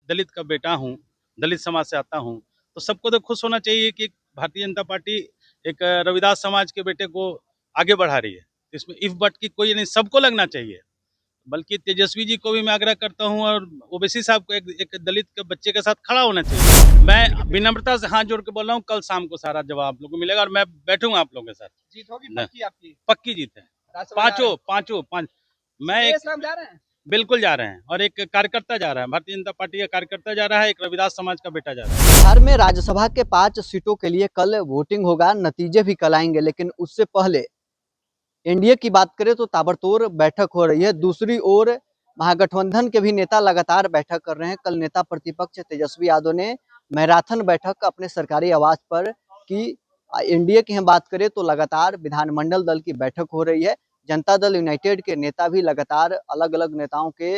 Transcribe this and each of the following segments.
दलित का बेटा हूँ, दलित समाज से आता हूँ, तो सबको तो खुश होना चाहिए कि भारतीय जनता पार्टी एक रविदास समाज के बेटे को आगे बढ़ा रही है। इसमें इफ बट की कोई नहीं, सबको लगना चाहिए। बल्कि तेजस्वी जी को भी मैं आग्रह करता हूँ और ओवैसी साहब को एक दलित के बच्चे के साथ खड़ा होना चाहिए। मैं विनम्रता से हाथ जोड़ के बोल रहा हूँ, कल शाम को सारा जवाब आप लोगों को मिलेगा और मैं बैठूंगा आप लोगों के साथ। जीत होगी पक्की आपकी? पक्की जीत है, पांच। मैं जा रहे हैं, बिल्कुल जा रहे हैं और एक कार्यकर्ता जा रहा है, भारतीय जनता पार्टी का कार्यकर्ता जा रहा है, एक रविदास समाज का बेटा जा रहा है। बिहार में राज्यसभा के 5 सीटों के लिए कल वोटिंग होगा, नतीजे भी कल आएंगे, लेकिन उससे पहले एनडीए की बात करें तो ताबड़तोड़ बैठक हो रही है। दूसरी ओर महागठबंधन के भी नेता लगातार बैठक कर रहे हैं। कल नेता प्रतिपक्ष तेजस्वी यादव ने मैराथन बैठक अपने सरकारी आवास पर की। एनडीए की हम बात करें तो लगातार विधानमंडल दल की बैठक हो रही है। जनता दल यूनाइटेड के नेता भी लगातार अलग अलग नेताओं के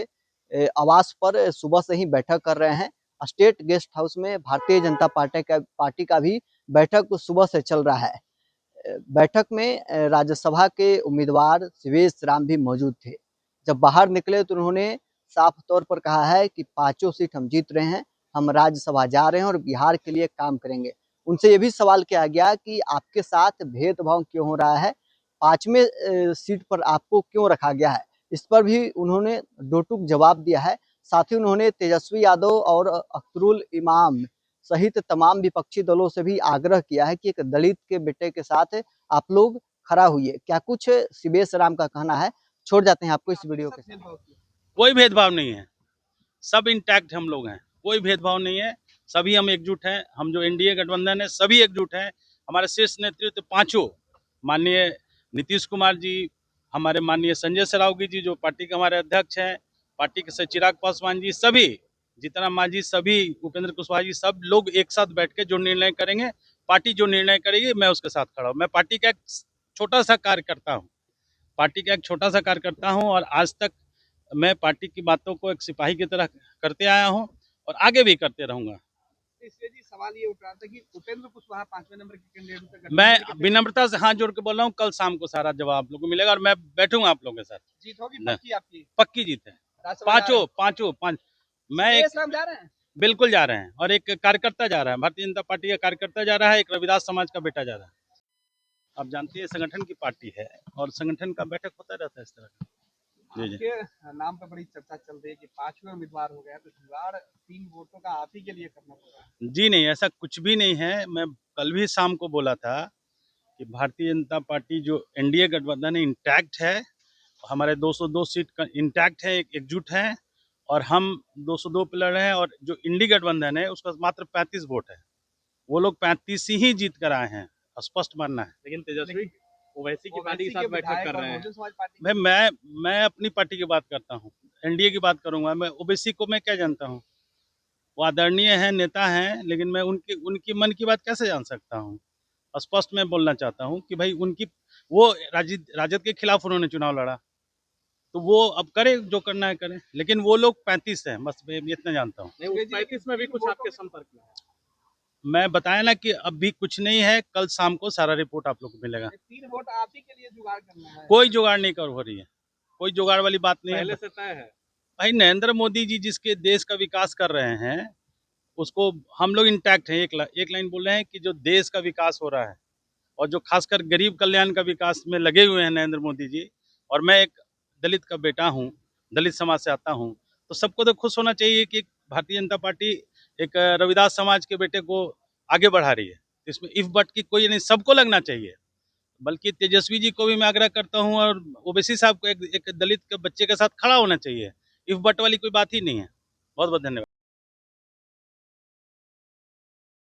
आवास पर सुबह से ही बैठक कर रहे हैं। स्टेट गेस्ट हाउस में भारतीय जनता पार्टी का भी बैठक सुबह से चल रहा है। बैठक में राज्यसभा के उम्मीदवार शिवेश राम भी मौजूद थे। जब बाहर निकले तो उन्होंने साफ तौर पर कहा है कि 5 सीट हम जीत रहे हैं, हम राज्यसभा जा रहे हैं और बिहार के लिए काम करेंगे। उनसे ये भी सवाल किया गया कि आपके साथ भेदभाव क्यों हो रहा है, 5वें सीट पर आपको क्यों रखा गया है। इस पर भी उन्होंने दो टूक जवाब दिया है। साथ ही उन्होंने तेजस्वी यादव और अख्तरुल इमाम सहित तमाम विपक्षी दलों से भी आग्रह किया है कि एक दलित के बेटे के साथ आप लोग खड़ा हुई। क्या कुछ शिवेश राम का कहना है, छोड़ जाते हैं आपको इस वीडियो के साथ। कोई भेदभाव नहीं है, सब इंटैक्ट हम लोग हैं, कोई भेदभाव नहीं है, सभी हम एकजुट हैं। हम जो एनडीए गठबंधन है सभी एकजुट हैं। हमारे शीर्ष नेतृत्व पांचों, माननीय नीतीश कुमार जी, हमारे माननीय संजय सरावगी जी जो पार्टी के हमारे अध्यक्ष हैं, पार्टी के चिराग पासवान जी, सभी जीतन मांझी, सभी उपेंद्र कुशवाहा जी, सब लोग एक साथ बैठ के जो निर्णय करेंगे, पार्टी जो निर्णय करेगी मैं उसके साथ खड़ा हूँ। मैं पार्टी का एक छोटा सा कार्यकर्ता हूँ, पार्टी का एक छोटा सा कार्यकर्ता हूँ और आज तक मैं पार्टी की बातों को एक सिपाही की तरह करते आया हूँ और आगे भी करते रहूंगा। इसलिए जी सवाल ये उठ रहा था कि उपेंद्र कुशवाहा 5वें नंबर के कैंडिडेट। मैं विनम्रता से हाथ जोड़ के बोल रहा हूँ, कल शाम को सारा जवाब आप लोगों को मिलेगा और मैं बैठूंगा आप लोगों के साथ। जीत होगी पक्की आपकी? पक्की जीत है, पांच। मैं जा रहे हैं, बिल्कुल जा रहे हैं और एक कार्यकर्ता जा रहा है, भारतीय जनता पार्टी का कार्यकर्ता जा रहा है, एक रविदास समाज का बेटा जा रहा है। आप जानते हैं संगठन की पार्टी है और संगठन का बैठक होता रहता है इस तरह का। आपके नाम पे बड़ी चर्चा चल रही है कि 5वें उम्मीदवार हो गया तो जुगाड़ 3 वोटों का आप ही के लिए करना पड़ा। जी नहीं, ऐसा कुछ भी नहीं है। मैं कल भी शाम को बोला था कि भारतीय जनता पार्टी जो एनडीए गठबंधन है इंटैक्ट है, हमारे 202 सीट इंटैक्ट है, एकजुट है और हम 202 पे लड़ रहे हैं और जो इंडी गठबंधन है उसका मात्र 35 वोट है, वो लोग 35 ही जीत कर आए हैं, स्पष्ट मानना है। लेकिन तेजस्वी ओवैसी की पार्टी के साथ बैठक कर रहे हैं। भाई मैं अपनी पार्टी की बात करता हूँ, एनडीए की बात करूंगा। मैं ओबीसी को मैं क्या जानता हूँ, वो आदरणीय है, नेता हैं, लेकिन मैं उनकी मन की बात कैसे जान सकता हूँ। स्पष्ट मैं बोलना चाहता हूँ कि भाई वो राजद के खिलाफ उन्होंने चुनाव लड़ा, तो वो अब करे जो करना है करें, लेकिन वो लोग 35 है, बस मैं इतना जानता हूँ। 35 में भी कुछ आपके संपर्क में है? मैं बताया ना कि अभी कुछ नहीं है, कल शाम को सारा रिपोर्ट आप लोग को मिलेगा। 3 वोट आप ही के लिए जुगाड़ करना है? कोई जुगाड़ नहीं कर हो रही है, कोई जुगाड़ वाली बात नहीं है, पहले से तय है। भाई नरेंद्र मोदी जी जिसके देश का विकास कर रहे हैं उसको हम लोग इंटैक्ट हैं। एक लाइन बोल रहे हैं कि जो देश का विकास हो रहा है और जो खासकर गरीब कल्याण का विकास में लगे हुए हैं नरेंद्र मोदी जी, और मैं एक दलित का बेटा हूँ, दलित समाज से आता हूँ, तो सबको तो खुश होना चाहिए कि भारतीय जनता पार्टी एक रविदास समाज के बेटे को आगे बढ़ा रही है। इसमें इफ बट की कोई नहीं, सबको लगना चाहिए। बल्कि तेजस्वी जी को भी मैं आग्रह करता हूँ और ओवैसी साहब को एक दलित के बच्चे के साथ खड़ा होना चाहिए। इफ बट वाली कोई बात ही नहीं है। बहुत बहुत धन्यवाद।